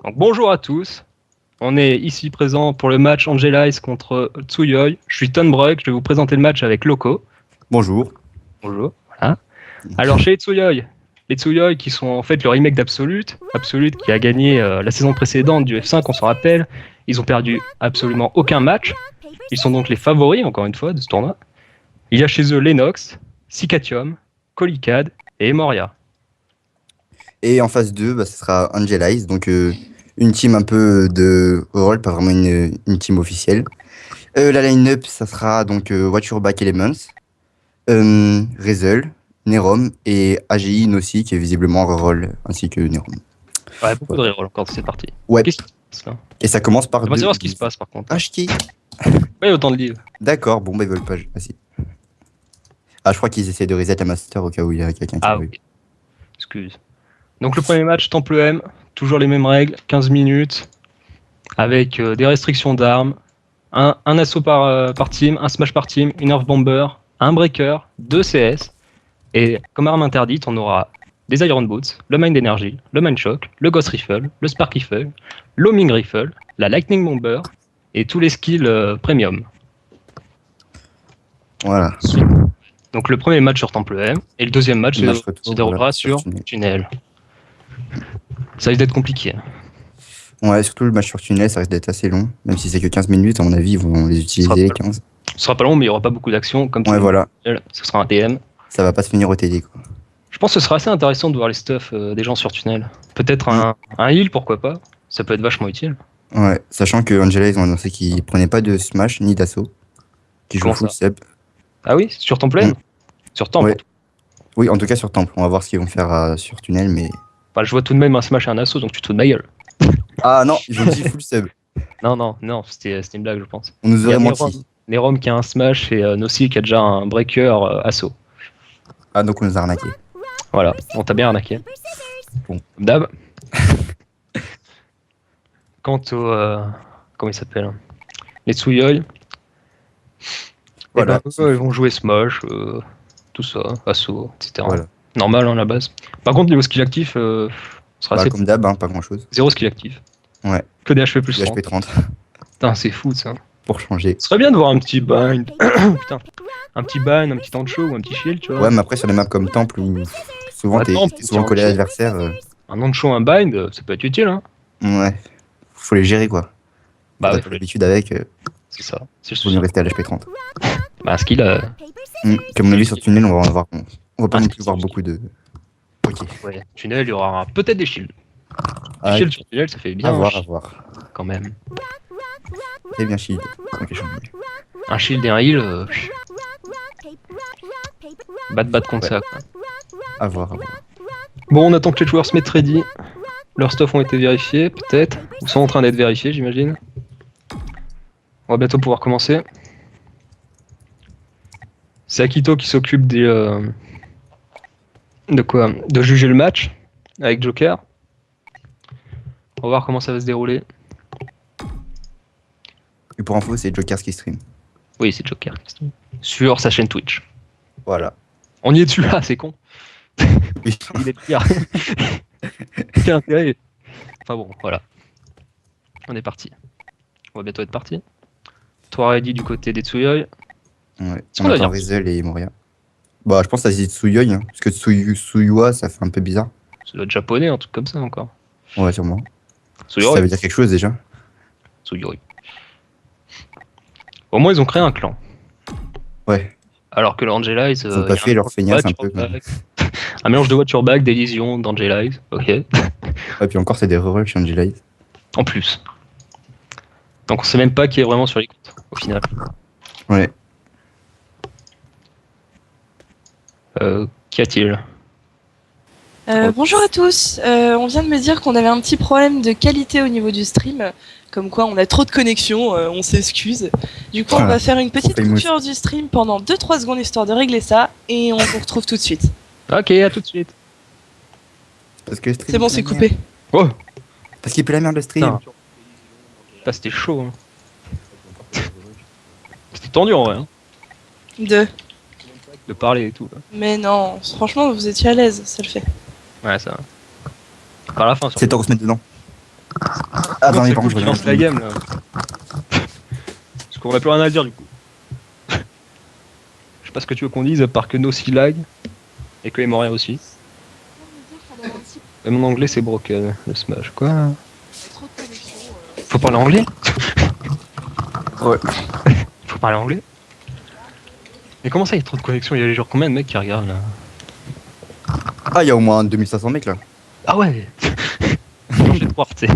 Donc, bonjour à tous. On est ici présent pour le match Angel Eyes contre Tsuyoy. Je suis Tonbreuk, je vais vous présenter le match avec Loco. Bonjour. Bonjour. Voilà. Alors chez les Tsuyoy qui sont en fait le remake d'Absolute, Absolute qui a gagné la saison précédente du F5, on s'en rappelle. Ils ont perdu absolument aucun match. Ils sont donc les favoris, encore une fois, de ce tournoi. Il y a chez eux Lennox, Cicatium, Colicad et Emoria. Et en phase 2, ce sera Angel Eyes, donc une team un peu de rôle, pas vraiment une team officielle. La line-up, ça sera donc Watch Your Back Elements, Rezel, Nerom et AGI Nossi, qui est visiblement reroll, ainsi que Nerom. Ouais, beaucoup de reroll encore dans cette partie. Ouais. Qu'est-ce qui se passe là? Et ça commence par. J'aimerais savoir ce qui se passe par contre. Ashki. Ouais, autant de livres. D'accord, bon, ils veulent pas. Ah, si. Ah, je crois qu'ils essaient de reset la master au cas où il y a quelqu'un qui oui. Excuse. Donc le premier match, Temple M, toujours les mêmes règles, 15 minutes, avec des restrictions d'armes, un assaut par team, un smash par team, une earth bomber, un breaker, 2 CS, et comme arme interdite, on aura des Iron Boots, le Mind Energy, le Mind Shock, le Ghost Rifle, le Spark Rifle, l'Homing Rifle, la Lightning Bomber, et tous les skills premium. Voilà. Donc le premier match sur Temple M, et le deuxième match se déroulera sur Tunnel. Ça risque d'être compliqué. Ouais, surtout le match sur Tunnel, ça risque d'être assez long. Même si c'est que 15 minutes, à mon avis, ils vont les utiliser les 15. Ce sera pas long, mais il n'y aura pas beaucoup d'action. Comme voilà. Ce sera un TM. Ça va pas se finir au TD, quoi. Je pense que ce sera assez intéressant de voir les stuffs des gens sur Tunnel. Peut-être un heal, pourquoi pas. Ça peut être vachement utile. Ouais, sachant que Angela, ils ont annoncé qu'ils prenaient pas de smash ni d'assaut. Qu'ils jouent full sub. Ah oui, sur Temple M Sur Temple. Ouais. Oui, en tout cas sur Temple. On va voir ce qu'ils vont faire sur Tunnel, mais. Enfin, je vois tout de même un smash et un assaut, donc tu te fous de ma gueule. Ah non, ils ont dit full sub. Non, c'était une blague, je pense. On nous aurait menti. Nerom qui a un smash et Nossi qui a déjà un breaker assaut. Ah, donc on nous a arnaqué. Voilà, on t'a bien arnaqué. Bon, comme d'hab. Quant au. Comment il s'appelle les Tsuyoy. Voilà. Ils vont jouer smash, tout ça, assaut, etc. Voilà. Normal, la base. Par contre, niveau skill actif, sera assez. Comme d'hab, pas grand chose. 0 skill actif. Ouais. Que des HP plus 30. HP 30. Putain, c'est fou ça. Pour changer. Ce serait bien de voir un petit bind. Putain. Un petit bind, un petit tancho ou un petit shield, tu vois. Ouais, mais après, sur les maps comme Temple, où souvent t'es souvent collé à l'adversaire. Un tancho, un bind, ça peut être utile, hein. Ouais. Faut les gérer, quoi. Bah, t'as l'habitude avec. C'est ça. Faut nous rester à l'HP 30. Bah, skill. Comme on a vu sur Tunnel, on va en voir. On va pas non plus voir beaucoup de. Ok. Ouais. Tunnel, il y aura peut-être des shields. Des shields sur Tunnel, ça fait bien. À voir. Quand même. C'est bien shield. Un shield et un heal. Bat contre ça, quoi. À voir. Bon, on attend que les joueurs se mettent ready. Leurs stuff ont été vérifiés, peut-être. Ou sont en train d'être vérifiés, j'imagine. On va bientôt pouvoir commencer. C'est Akito qui s'occupe des... de juger le match avec Joker. On va voir comment ça va se dérouler. Et pour info, c'est Joker qui stream. Oui, c'est Joker qui stream. Sur sa chaîne Twitch. Voilà. On y est dessus là, c'est con. Oui. Il est pire. Il a intérêt. Enfin bon, voilà. On est parti. On va bientôt être parti. Toi, ready du côté des Tsuyoy. Ouais. On attend Rezel et Moria. Bah, je pense que ça se dit Tsuyoy, hein, parce que Tsuyua, ça fait un peu bizarre. Ça doit être japonais, un truc comme ça encore. Ouais, sûrement. Tsuyoy. Ça veut dire quelque chose déjà. Tsuyoy. Au moins, ils ont créé un clan. Ouais. Alors que l'Angelize. Ils ont pas fait leur feignasse un peu. Un mélange de Watch Your Back, d'Elysion, d'Angelize. Ok. Et puis encore, c'est des rerolls chez Angelize. En plus. Donc on sait même pas qui est vraiment sur les comptes, au final. Ouais. Qu'y a-t-il ? Bonjour à tous. On vient de me dire qu'on avait un petit problème de qualité au niveau du stream. Comme quoi on a trop de connexion, on s'excuse. Du coup, on va faire une petite coupure du stream pendant 2-3 secondes histoire de régler ça. Et on vous retrouve tout de suite. Ok, à tout de suite. C'est bon, c'est coupé. Oh. Parce qu'il peut la merde le stream. Là, c'était chaud. Hein. C'était tendu en vrai. Hein. De parler et tout. Là. Mais non, franchement, vous étiez à l'aise, ça le fait. Ouais, ça. Par la fin, c'est temps qu'on se mette dedans. Ah, dans les c'est bancs, cool je qu'il lance la reviens. game là. Parce qu'on a plus rien à dire du coup. Je sais pas ce que tu veux qu'on dise à part que Nossi lag et que Emoria aussi. Et mon anglais c'est broken, le smash. Quoi? Faut parler anglais? Ouais. Faut parler anglais? Mais comment ça il y a trop de connexion? Il y a genre combien de mecs qui regardent là? Ah, il y a au moins 2500 mecs là. Ah ouais. Non, je vais te croire, tu sais.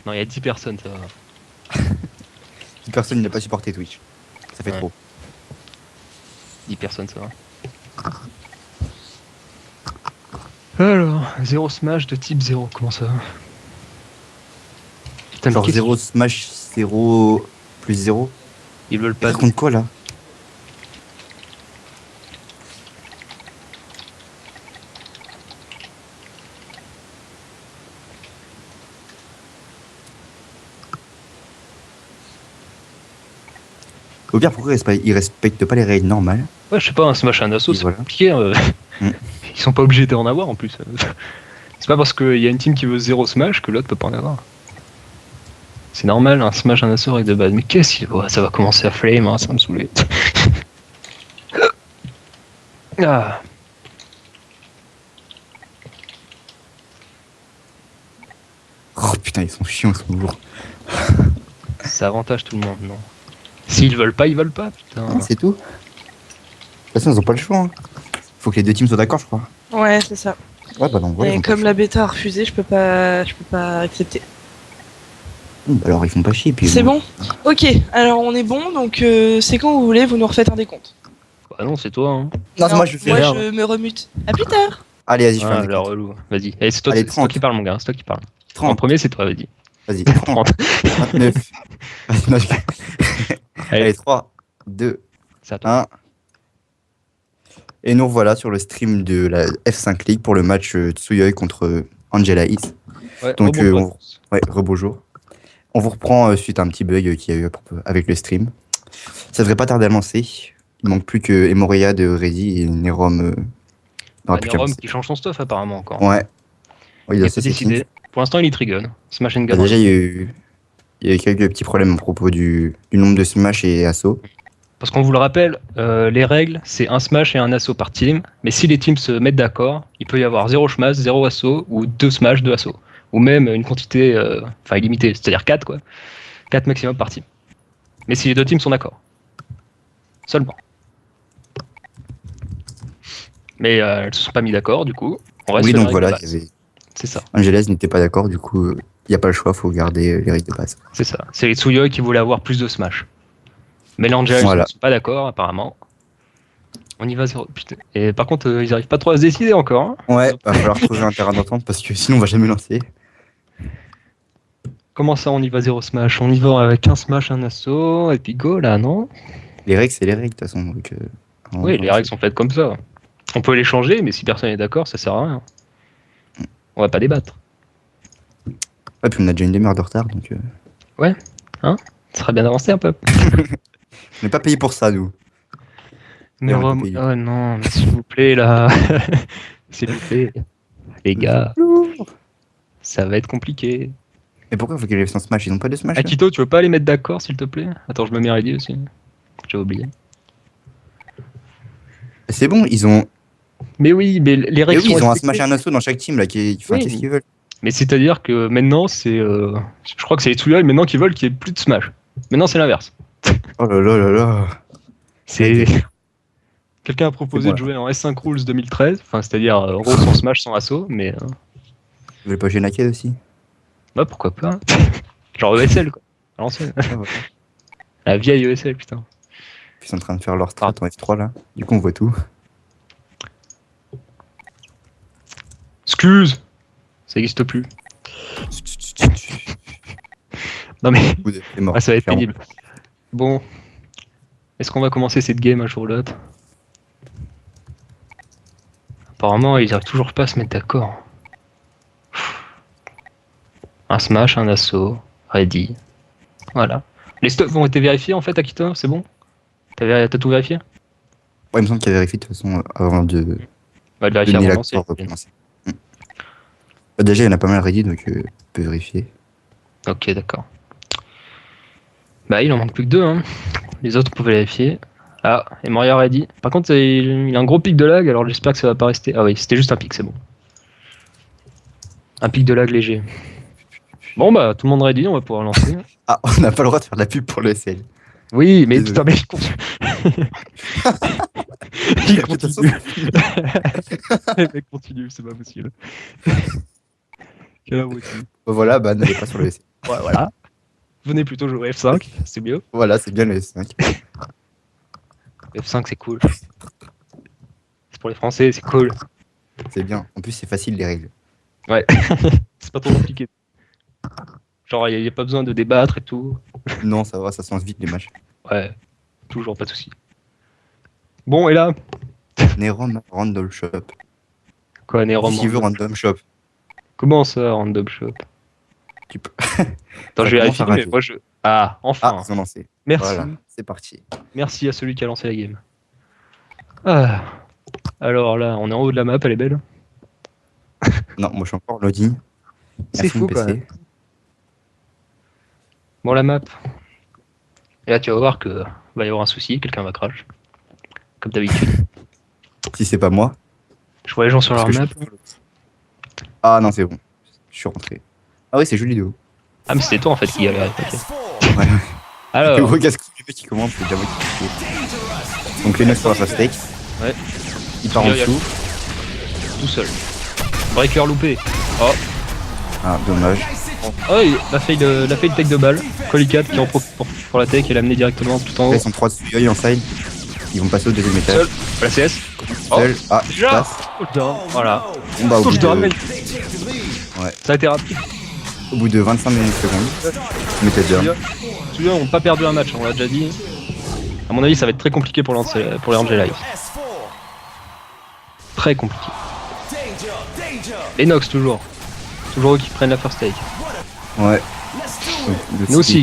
Non, il y a 10 personnes, ça va. Personne n'a pas supporté Twitch. Ça fait Ouais. trop. 10 personnes, ça va. Alors, 0 smash de type 0, comment ça va? Putain, mais Genre qu'est-ce 0 smash, 0 plus 0. qu'ils veulent pas. Ça compte quoi là? Au pire, pourquoi ils respectent pas les règles normales? Ouais, je sais pas, un smash à un assaut, Et c'est voilà. compliqué. Mm. Ils sont pas obligés d'en avoir en plus. C'est pas parce qu'il y a une team qui veut 0 smash que l'autre peut pas en avoir. C'est normal, un smash, un assaut règle de base. Mais qu'est-ce qu'il. Ouais, ça va commencer à flame, hein, ça va me saouler. Ah. Oh putain, ils sont chiants ce jour. Ça avantage tout le monde, non? S'ils veulent pas, ils veulent pas, putain. C'est tout. De toute façon, ils ont pas le choix. Hein. Faut que les deux teams soient d'accord, je crois. Ouais, c'est ça. Ouais, bah donc, voilà, ils Et ont pas comme le la bêta a refusé, je peux pas accepter. choix. Bah alors, ils font pas chier. Puis C'est bon. Ok, alors on est bon, donc c'est quand vous voulez, vous nous refaites un décompte. Bah non, c'est toi, hein. Non, c'est moi, je fais Moi, l'herbe. je me remute. À plus tard. Allez, vas-y, je fais Ah, un la décompte. relou. Vas-y. Allez, c'est toi, Allez, c'est toi 30. qui parle, mon gars. C'est toi qui parle. En 30. premier, c'est toi, vas-y. Vas-y, 30. 29. Vas-y, non, Allez, Allez, 3, 2, c'est à toi. 1. Et nous revoilà sur le stream de la F5 League pour le match Tsuyoi contre Angela Is. Ouais, Donc, rebonjour. Ouais, rebonjour. On vous reprend suite à un petit bug qu'il y a eu avec le stream. Ça devrait pas tarder à lancer. Il manque plus que Emoria de Ready et Nerom. Bah, n'aura plus qu'à Nerom lancer. qui change son stuff apparemment encore. Ouais. Ouais, Il a a pas décidé. Pour l'instant, il est Trigun. Smash and Bah, Gun. déjà, il y a eu quelques petits problèmes à propos du nombre de Smash et Assaut. Parce qu'on vous le rappelle, les règles, c'est un smash et un assaut par team. Mais si les teams se mettent d'accord, il peut y avoir 0 smash, 0 assaut, ou 2 smash, 2 assaut. Ou même une quantité illimitée, c'est-à-dire 4 quoi. 4 maximum par team. Mais si les deux teams sont d'accord. Seulement. Mais elles se sont pas mis d'accord, du coup. On reste Oui, sur les donc règles voilà, de base. C'est ça, Angeles n'était pas d'accord, du coup, il n'y a pas le choix, faut garder les règles de base. c'est ça. C'est les Tsuyoi qui voulaient avoir plus de smash. Mais les Angels Voilà. ne sont pas d'accord, apparemment. On y va 0. Putain. Et par contre, ils arrivent pas trop à se décider encore. Hein. Ouais, va falloir trouver un terrain d'entente parce que sinon on va jamais lancer. Comment ça, on y va 0 smash? On y va avec un smash, un assaut, et puis go là, non? Les règles, c'est les règles de toute façon. Donc, Oui, les règles sont faites comme ça. On peut les changer, mais si personne n'est d'accord, ça sert à rien. On va pas débattre. Ouais, puis on a déjà une demi-heure de retard, donc Ça sera bien avancé un peu. on n'est pas payé pour ça, nous. Mais on est oh pas payé. non, mais s'il vous plaît là. S'il vous plaît. Les gars, ça va être compliqué. Mais pourquoi il faut qu'ils lèvent sans Smash? Ils ont pas de Smash là Akito, tu veux pas les mettre d'accord s'il te plaît? Attends, je me mets ready aussi. J'ai oublié. C'est bon, ils ont. Mais oui, mais les Mais règles oui, sont ils ont un respectées. Smash et un assaut dans chaque team là qui font Oui. qu'est-ce qu'ils veulent. Mais c'est-à-dire que maintenant, c'est. Je crois que c'est les Tsuyoi maintenant qui veulent qu'il n'y ait plus de Smash. Maintenant, c'est l'inverse. Oh là là là là. C'est. Quelqu'un a proposé C'est bon, de jouer en S5 Rules 2013, enfin, c'est-à-dire Raw sans Smash, sans assaut, mais. Vous voulez pas jouer Naked aussi? Bah, pourquoi pas? Genre ESL, quoi. À l'ancienne. Ouais, voilà. La vieille ESL, putain. Ils sont en train de faire leur strat en F3 là. Du coup, on voit tout. Excuse! Ça n'existe plus. Non, mais. C'est mort. Ah, ça va être clairement. pénible. Bon. Est-ce qu'on va commencer cette game un jour ou l'autre? Apparemment, ils arrivent toujours pas à se mettre d'accord. Un smash, un assaut, ready. Voilà. Les stuffs ont été vérifiés en fait, Akito, c'est bon? T'as tout vérifié? Ouais, il me semble qu'il y a vérifié de toute façon avant de Bah, de vérifier donner avant de l'accord lancer. pour commencer. Déjà, il y en a pas mal ready, donc on peut vérifier. Ok, d'accord. Bah, il en manque plus que 2, hein. Les autres, on peut vérifier. Ah, et Moria ready. Par contre, il a un gros pic de lag, alors j'espère que ça va pas rester. Ah oui, c'était juste un pic, c'est bon. Un pic de lag léger. Bon, bah, tout le monde ready, on va pouvoir lancer. Ah, on n'a pas le droit de faire de la pub pour le SL. Oui, mais Désolé. putain, mais il continue. Il continue. Le mec continue, c'est pas possible. Quelle abruti. Voilà, bah n'allez pas sur le SL. Ouais, voilà. Venez plutôt jouer F5, c'est mieux. Voilà, c'est bien le S5. F5, c'est cool. C'est pour les Français, c'est cool. C'est bien. En plus, c'est facile les règles. Ouais. C'est pas trop compliqué. Genre, il n'y a pas besoin de débattre et tout. Non, ça va, ça se lance vite les matchs. Ouais, toujours, pas de soucis. Bon, et là Neron Random Shop. Quoi, Nérom Qui veut Random Shop. Comment ça, Random Shop Tu peux. Attends, Ça je vais commence à vérifier, mais rater. moi je... Ah, enfin. Ah, ils ont lancé. Merci. Voilà, c'est parti. Merci à celui qui a lancé la game. Ah. Alors là, on est en haut de la map, elle est belle. Non, moi je suis encore en loading. C'est Merci, fou, mon quand PC. même. Bon, la map. Et là, tu vas voir que va y avoir un souci, quelqu'un va crash. Comme d'habitude. Si c'est pas moi. Je vois les gens sur leur parce que map. Ah non, c'est bon. Je suis rentré. Ah oui, c'est joli vidéo. Ah, mais c'était toi en fait qui galérait. Ok. Voilà. Le Alors, gros casque qui commande, c'est déjà moi qui fais. Donc les notes pour la phase steak. Ouais. Il part en Il y a- dessous. tout seul. Breaker loupé. Oh, Ah, dommage. oh il a fait le take de balle. Colicat qui en profite pour la take et l'amener directement tout en haut. Après, ils sont 3 dessus, ils en side. Ils vont passer au deuxième étage. Seul. La CS. Oh, Seul. Ah, il déjà. passe. Touchdown. Voilà. Bon, bah, Touchdown, mec. Ouais. Ça a été rapide. Au bout de 25 minutes secondes. Mais t'es déjà. Celui-là, on n'a pas perdu un match, on l'a déjà dit. À mon avis, ça va être très compliqué pour les Angel Eyes. Très compliqué. Les Nox, toujours. Toujours eux qui prennent la first take. Ouais. Nous aussi,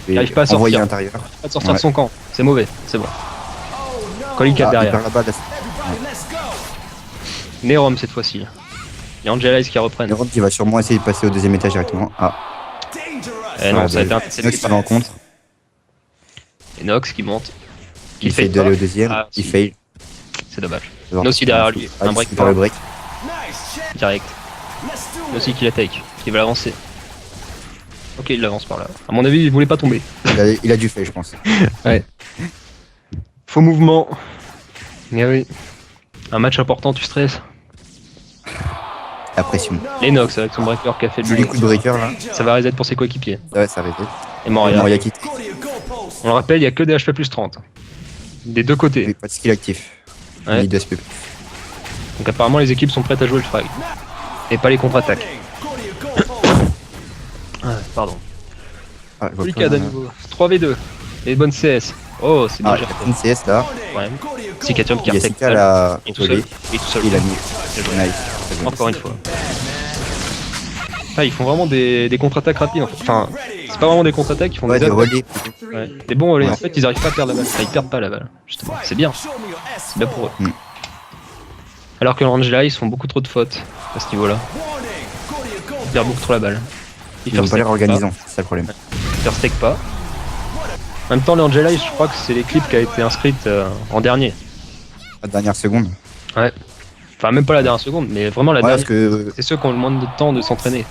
il arrive pas à Envoyé à sortir. l'intérieur. Pas de sortir de Ouais. son camp. C'est mauvais, c'est bon. Colicat Ah, il derrière. perd la balle. Nérom cette fois-ci. Les Angel Eyes qui reprennent. Neron qui va sûrement essayer de passer au deuxième étage directement. Ah, Eh non, ouais, ça a été Nox intercepté qui par rencontre. les Nox qui monte. Il fait fait d'aller au deuxième. Ah, Il si. fail. C'est dommage. Nossi derrière lui. Un break par le break. direct. Nossi qui la take. Qui va l'avancer. Ok, il l'avance par là. À mon avis, il voulait pas tomber. Il a dû fail, je pense. Faux mouvement. Mais oui. Un match important, tu stresses. La pression. Les Nox avec son breaker qui a fait le Joli coup de breaker là. Ça va reset pour ses coéquipiers. Ouais, ça arrêté. Et Moria. Moria qui On le rappelle, il n'y a que des HP plus 30. Des deux côtés. pas de skill actif. Ouais. Ni de SP. Donc apparemment, les équipes sont prêtes à jouer le frag. Et pas les contre-attaques. Pardon. Ah, je vois Polycade pas, à nouveau. 3v2. Et bonne CS. Oh, c'est bien Ah, géré. une CS là. Ouais. Sikatium qui Il y a retake Sika là. Il est tout seul. volé. Il est tout seul. Il a mis. Bien joué. Nice. Très bien. Encore une fois. Ah, ils font vraiment des contre-attaques rapides en fait. Enfin, c'est pas vraiment des contre-attaques, ils font Ouais, des des relais. Ouais. Des bons relais. Ouais. En fait, ils arrivent pas à perdre la balle. Enfin, ils perdent pas la balle, justement. C'est bien. C'est bien pour eux. Mm. Alors que l'Angela, ils font beaucoup trop de fautes à ce niveau-là. Ils perdent beaucoup trop la balle. Ils ont pas l'air organisants, c'est ça le problème. Ils first take pas. En même temps, l'Angela, je crois que c'est l'équipe qui a été inscrite en dernier. La dernière seconde. Enfin, même pas la dernière seconde, mais vraiment la Ouais, dernière. parce que. C'est ceux qui ont le moins de temps de s'entraîner.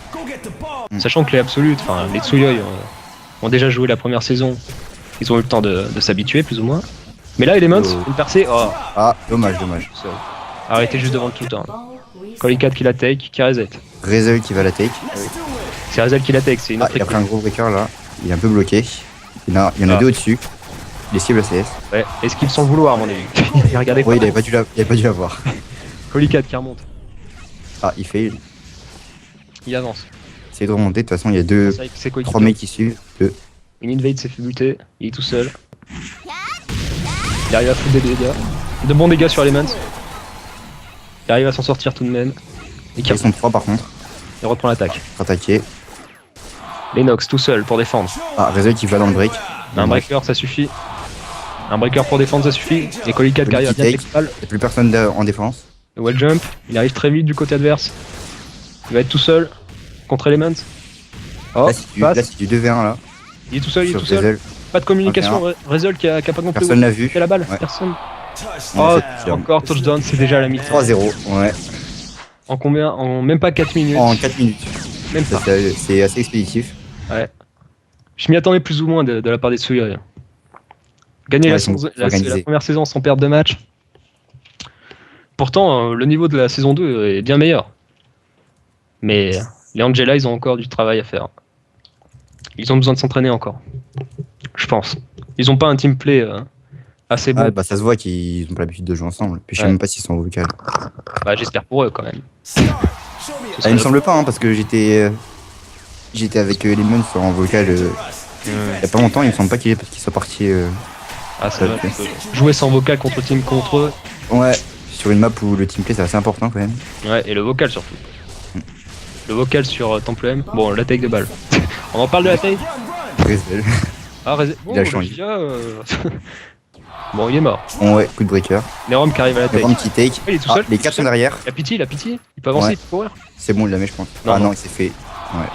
Mm. Sachant que les absolutes, enfin les Tsuyoi ont déjà joué la première saison, ils ont eu le temps de s'habituer plus ou moins. Mais là, Elements, Oh. une percée, oh, Ah, dommage, dommage. arrêtez juste devant le tout le temps. Colicat qui la take, qui reset. Rezel qui va la take. C'est Rezel qui la take, c'est une Ah, autre il a équipe. pris un gros breaker là. Il est un peu bloqué. Il y en a Ah. deux au-dessus. Il esquive la CS. Ouais. Est-ce qu'ils sans le vouloir, à mon avis? Regardez Oui, pas. il avait pas dû l'avoir. Colicat qui remonte, Ah, il fail. il avance. Essayez de remonter. De toute façon, il y a deux, C'est avec ses coéquipiers. 3 mecs qui suivent. Une invade s'est fait buter, il est tout seul. Il arrive à foutre des dégâts. De bons dégâts sur Elements. Il arrive à s'en sortir tout de même. Et qui Ils sont 3 par contre. il reprend l'attaque. Attaquer. Les Nox tout seul pour défendre. Ah, Rezel qui va dans le break. Un breaker ça suffit. Un breaker pour défendre ça suffit. Et Colicat qui arrive à bien take. take balle. Il n'y a plus personne en défense. Le wall jump, il arrive très vite du côté adverse. Il va être tout seul contre Elements. Oh, Là, c'est du 2v1 là. il est tout seul, il est Sur tout seul. Rezel. Pas de communication, Rezel qui a pas compris Personne l'a vu. où la balle. Ouais. Personne. Non, Oh, c'est encore touchdown, c'est déjà la mi-temps. 3-0. Ouais. En combien? En même pas 4 minutes. En 4 minutes. Même pas. C'est assez expéditif. Ouais. Je m'y attendais plus ou moins de la part des Tsuyoi. Gagner Ouais, la, ils sont la organisés. première saison sans perdre de match. Pourtant, le niveau de la saison 2 est bien meilleur. Mais les Angela, ils ont encore du travail à faire. Ils ont besoin de s'entraîner encore. Je pense. Ils ont pas un team play assez bon. Ouais, bah ça se voit qu'ils ont pas l'habitude de jouer ensemble. Puis je sais Ouais. même pas s'ils sont vocales. Bah, j'espère pour eux quand même. Ah, il me semble pas, hein, parce que j'étais avec Lemon en vocal il y a pas longtemps. Il me semble pas qu'ils soient partis. Ah, c'est vrai. Jouer sans vocal contre team contre eux. Ouais, sur une map où le teamplay c'est assez important quand même. Ouais, et le vocal surtout. Le vocal sur Temple M. Bon, la take de balle. On en parle de la take. Rezel. Ah, bon, Il a le changé. Gia, bon, il est mort. Bon, ouais, coup de breaker. Nerom qui arrive à la take. Nerom qui take. Ah, il est tout Ah, seul. les tout 4 sont seul. derrière. La pitié, il peut avancer, Ouais. il peut courir. C'est bon, il l'a mis, je pense. Non, Ah non. non, il s'est fait.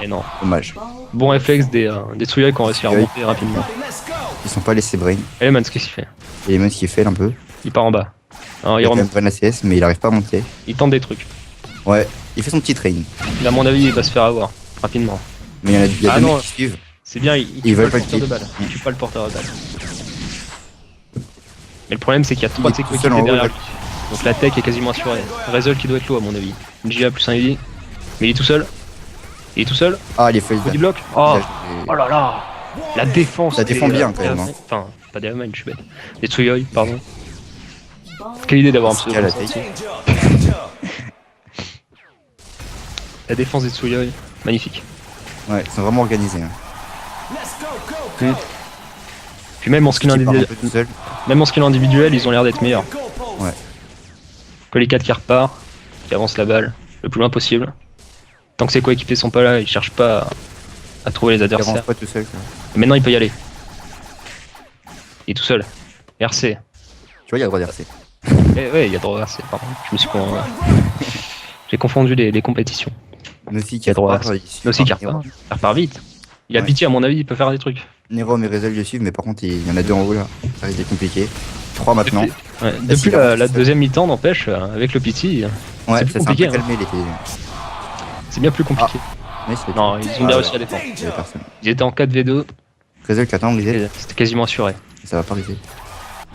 Et non. Dommage. Bon réflexe des Tsuyoi qui ont réussi à Oui. remonter rapidement. Ils sont pas laissés brain. Elements, qu'est-ce qu'il fait? Et Lemon qui fait un peu. Il part en bas. Alors, Il il a quand même remonte. pas la CS, mais il arrive pas à monter. Il tente des trucs. Ouais, il fait son petit train. Là, à mon avis, il va se faire avoir rapidement. Mais il y a Ah deux non. mecs qui suivent. C'est bien, il tue Ils pas veulent le pas le porteur de kill. balle. Il tue pas le porteur de balle. Mais le problème, c'est qu'il y a 3 de ses tout seul en coéquipiers haut, derrière là. lui. Donc la tech est quasiment assurée. Rezel qui doit être low à mon avis. GA plus un ED. Mais il est tout seul. Il est tout seul. Ah, les feuilles. Body block. Oh, oh là là. La défense. Ça défend des, bien, quand même, hein. Enfin, pas des Amenes, je suis bête. Des Tsuyoi, pardon. Quelle idée d'avoir un pseudo À la comme ça take. aussi. La défense des Tsuyoi, magnifique. Ouais, ils sont vraiment organisés. Hein. Puis même en skill Qui part un individuel, peu tout seul. même en skill individuel, ils ont l'air d'être meilleurs. Ouais. Que les 4 qui repart, qui avance la balle le plus loin possible. Tant que ses coéquipiers sont pas là, ils cherchent pas à trouver les Ils avancent adversaires. pas tout seul. Quoi. Et maintenant il peut y aller. Il est tout seul. RC. Tu vois, il y a le droit d'RC. Ouais, il y a droit à RC, pardon. Je me suis J'ai confondu les compétitions. Nossi qui Il y a droit à repart, RC. il suit Aussi qui par repart. Il repart vite. Il a Ouais. pitié, à mon avis, il peut faire des trucs. Nerom et Rezel le suivent, mais par contre, il y en a deux en haut là. Ça risque d'être compliqué. 3 maintenant. Ouais, depuis s'il avance la tout seul. deuxième mi-temps, n'empêche, avec le pity, Ouais, c'est plus ça s'est un compliqué, peu calmé l'été. c'est bien plus compliqué. Mais c'est Non, ils ont bien réussi à défendre. Il y avait personne. Ils étaient en 4v2, Rezel qui attend, Rezel, et c'était quasiment assuré. ça va pas arriver.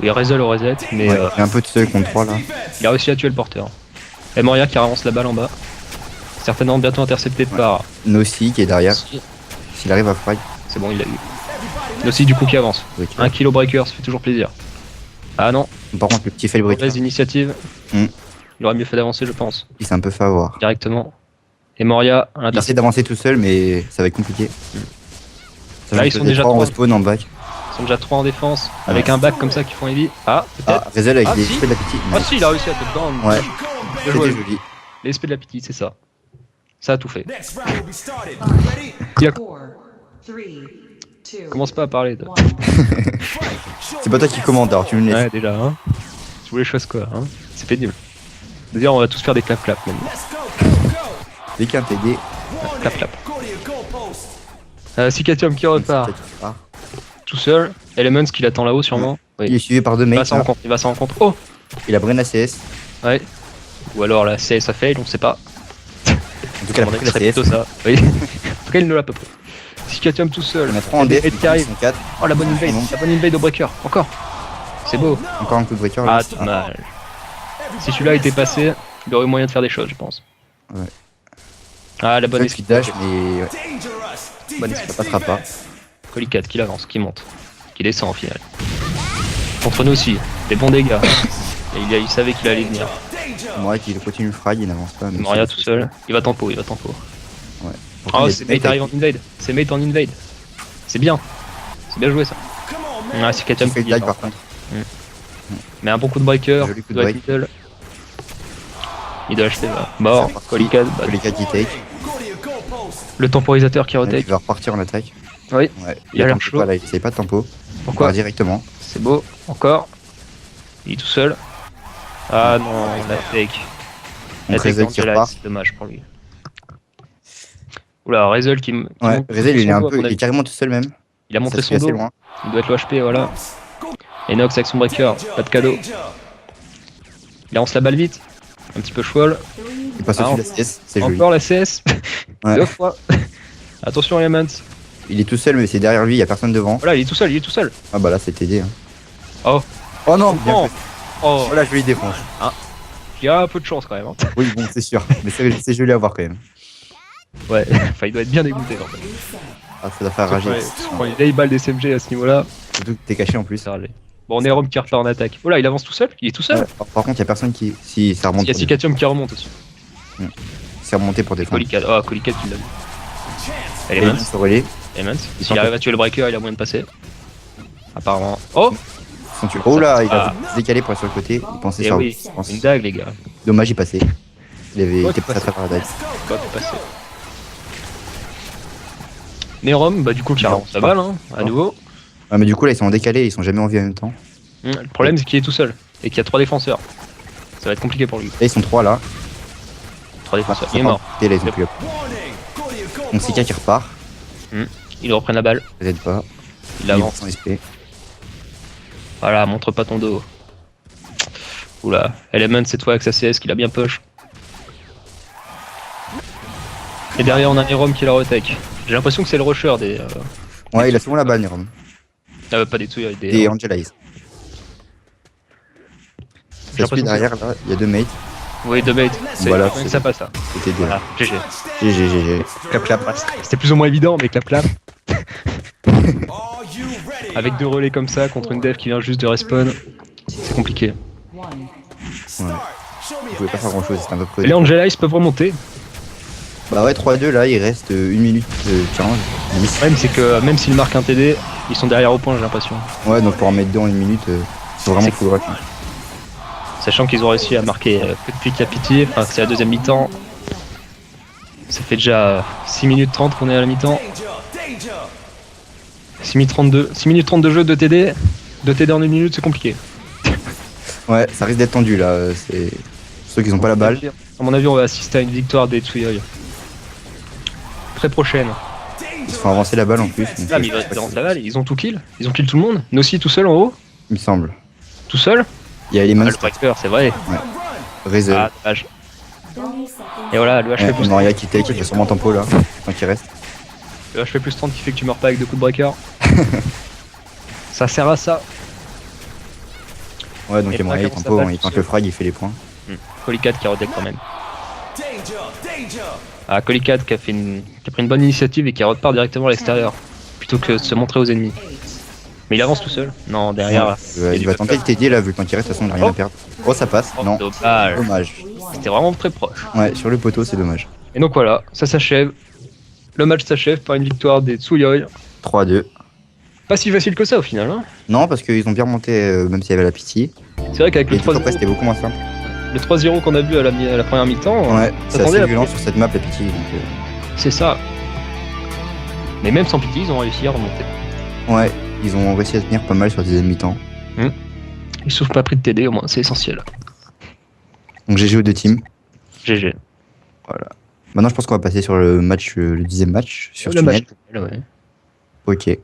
Il Rezel au reset, mais Ouais, il est un peu tout seul contre 3 là. il a réussi à tuer le porteur. Et Moria qui avance la balle en bas. Certainement bientôt intercepté par. Nossi qui est derrière. C'est S'il arrive à frag, bon, il l'a eu. Aussi du coup qui avance. breaker. Un kilo breaker, ça fait toujours plaisir. Ah non, Par contre, le petit fail breaker, mauvaise initiative. Hmm. Il aurait mieux fait d'avancer, je pense, il s'est un peu fait avoir. directement. Et Moria à Il l'interception. essaie d'avancer tout seul, mais ça va être compliqué. Là, ils sont déjà 3 en trois. respawn en back. Ils sont déjà 3 en défense, avec un back comme ça qui font heavy. Ah, peut-être. Ah, Rezel avec Ah, les si. SP de la petite. Ah si, il a réussi à te down. Ouais, Bien joué. c'était joli. Les SP de la petite, c'est ça. Ça a tout fait. Next round will be started. Ready? Il a- 4, 3, 2, Commence pas à parler de. 1. C'est pas toi qui commande, alors tu me laisses. Ouais, déjà, hein. Tu voulais chose quoi, hein. C'est pénible. D'ailleurs, on va tous faire des clap-clap maintenant. Let's go, go, go. Dès qu'un TD, Clap, clap. Go to your goalpost. Cicatium qui repart ah, tout seul. Elements qui l'attend là-haut sûrement. il Oui. est suivi par deux Il mecs. va s'en là. rencontre, il va s'en rencontre. Oh. Il a brain ACS. Ouais. Ou alors la CS a fail, on sait pas. En tout cas, il a On pris la serait CS. plutôt ça. Oui. En tout cas, il ne l'a pas pris. Cicatium tout seul. On a 3 en def, Et ils qui sont 4. Oh la bonne invade, Non. la bonne invade au breaker. Encore. C'est beau. Encore un coup de breaker. là. Ah, dommage. Si celui-là était passé, il aurait eu moyen de faire des choses, je pense. Ouais. Ah, la bonne Bonne qui dash, mais ouais, Dangerous. Bonne ça passera pas. Colicat qui avance, qui monte, qui descend au final. Contre nous aussi, des bons dégâts. Et il savait qu'il allait venir. Moria qui continue le frag, il n'avance pas. mais Moria c'est- tout seul, il va tempo, il va tempo. Pourtant, Oh, il y a c'est des mecs mate arrive en invade. C'est mate en invade. C'est bien. C'est bien joué ça. Come on, man. Ah, c'est Katiam qui fait qui le dit, dive non. par contre. Mais un bon coup de breaker. Joli coup de Doit être middle. Middle HP va. Mort. C'est Colicat. bah, Les 4 qui take. Go to your goalpost. le temporisateur qui Il retake. va repartir en attaque. Oui. Ouais, Il a l'air tempo chaud. pas, là, il essaye pas de tempo. Pourquoi Il part directement. C'est beau. Encore. Il est tout seul. Ah non, la take. La Donc take Rezel qui d'Angela, repart. c'est dommage pour lui. Oula, Rezel qui Ouais, monte Rezel, il est son dos, à mon il est avis. carrément tout seul même. Il a montré Ça se son fait assez dos. loin. Il doit être le HP, voilà. Enox avec son breaker, pas de cadeau. Il lance la balle vite. Un petit peu choual. Il passe Ah, au-dessus de la CS, c'est joli. Encore la CS. Ouais. 2 fois. Attention Elements. Il est tout seul, mais c'est derrière lui, il y a personne devant. Voilà, il est tout seul, il est tout seul. Ah bah là, c'est TD. Hein. Oh. Oh non, bien Oh. fait. Oh. Voilà, jolie défense. Il y a un peu de chance quand même. Hein. Oui, bon, c'est sûr. Mais c'est joli à voir quand même. Ouais, enfin il doit être bien dégoûté en fait. Ah, ça doit faire rager. Quand il a une balle d'SMG à ce niveau-là, Surtout que t'es caché en plus. ça râle. Bon, on est Rome qui repart en attaque. Oh là, il avance tout seul. Il est tout seul. Ouais. Par contre, il y a personne qui. Si ça remonte. Il y a pour Cicatium qui remonte aussi. C'est remonté pour Et défendre. Colicat. Oh, Colicat qui l'a vu. Et Elements. il se relais. Elements. S'il arrive à tuer le breaker, il a moyen de passer. Apparemment. Oh. Oh là, il Ah. a décalé pour aller sur le côté. Il pensait Et ça. oui, je pense. une dague les gars. Dommage, il passait. Il avait Ouais, été il passé à travers la dague. Pas passé. Nerom, bah du coup qui avance la balle hein, à nouveau. Ah, mais du coup, là, ils sont en décalé, ils sont jamais en vie en même temps. Le problème c'est qu'il est tout seul et qu'il y a 3 défenseurs. Ça va être compliqué pour lui. Là, ils sont 3 là. 3 défenseurs. Ah, Il est mort. Et là, ils ont plus. Donc, c'est qui repart. Il reprend la balle. Peut-être pas. Il avance. Son SP. Voilà, montre pas ton dos. Oula, Element cette fois avec sa CS qu'il a bien push. Et derrière on a Nerom qui est la retech. J'ai l'impression que c'est le rusher des. Ouais, il a souvent la balle, Nerom. Pas des Tsuya, des. Et Angelize. J'ai Ça suit l'impression que derrière, là, il y a 2 mates. Oui, de bait. C'est Voilà, que c'est- ça passe ça. C'était deux. Voilà, GG. GG. Clap clap. C'était plus ou moins évident, mais clap clap. Are you ready? Avec 2 relais comme ça contre une dev qui vient juste de respawn, c'est compliqué. Start. Show me Vous your pouvez pas faire grand chose, c'est un peu près. Et les Angelize peuvent remonter. Bah ouais, 3-2 là, il reste 1 minute 15. Le problème c'est que même s'ils marquent un TD, ils sont derrière au point, j'ai l'impression. Ouais, donc pour en mettre 2 en 1 minute, c'est vraiment C'est full rush. Sachant qu'ils ont réussi à marquer depuis Capiti, enfin c'est la deuxième mi-temps. Ça fait déjà 6 minutes 30 qu'on est à la mi-temps. danger. 6 minutes 32, 6 minutes 30 de jeu, 2 TD. 2 TD en 1 minute, c'est compliqué. Ouais, ça risque d'être tendu là. C'est ceux qui ont pas la balle. À mon avis, on va assister à une victoire des Tsuyoi. Très prochaine. Ils se font avancer la balle en plus. donc, Là, mais ils restent la balle, ils ont tout kill. Ils ont kill tout le monde. Nossi tout seul en haut. il me semble. Tout seul. Il y a Ah, Elements, le breaker, c'est vrai. Rezel. Ah, dommage. Et voilà, le HP plus Moria qui take, il fait sûrement tempo là. Tant qu'il reste. Le HP plus 30 qui fait que tu meurs pas avec 2 coups de breaker. Ça sert à ça. Ouais, donc Et il y a Moria, il Frag, tempo, on il tente le frag, il fait les points. Colicat qui redec quand même. Danger. Ah, Colicat qui a pris une bonne initiative et qui repart directement à l'extérieur. Plutôt que de se montrer aux ennemis. Mais il avance tout seul. Non, derrière. Il va tenter de t'aider là, vu le temps qu'il reste, de toute façon, il a rien à perdre. Oh, ça passe. Oh, Non, dommage. dommage. C'était vraiment très proche. Ouais, sur le poteau, c'est dommage. Et donc voilà, ça s'achève. Le match s'achève par une victoire des Tsuyoi. 3-2. Pas si facile que ça au final. Hein. Non, parce qu'ils ont bien remonté, même s'il y avait la pitié. C'est vrai qu'avec Et le tout après, 3-0 c'était beaucoup moins simple. le 3-0 qu'on a vu à la première mi-temps, Ouais, c'est s'attendait assez à violent plus. sur cette map, la pitié. Donc, c'est ça. Mais même sans pitié, ils ont réussi à remonter. ouais, ils ont réussi à tenir pas mal sur la deuxième mi-temps. Ils se sont pas pris de TD au moins, c'est essentiel. Donc j'ai joué 2 teams. GG. Maintenant, je pense qu'on va passer sur le match, le 10e match sur Le Tunnel. match. Ouais. Ok.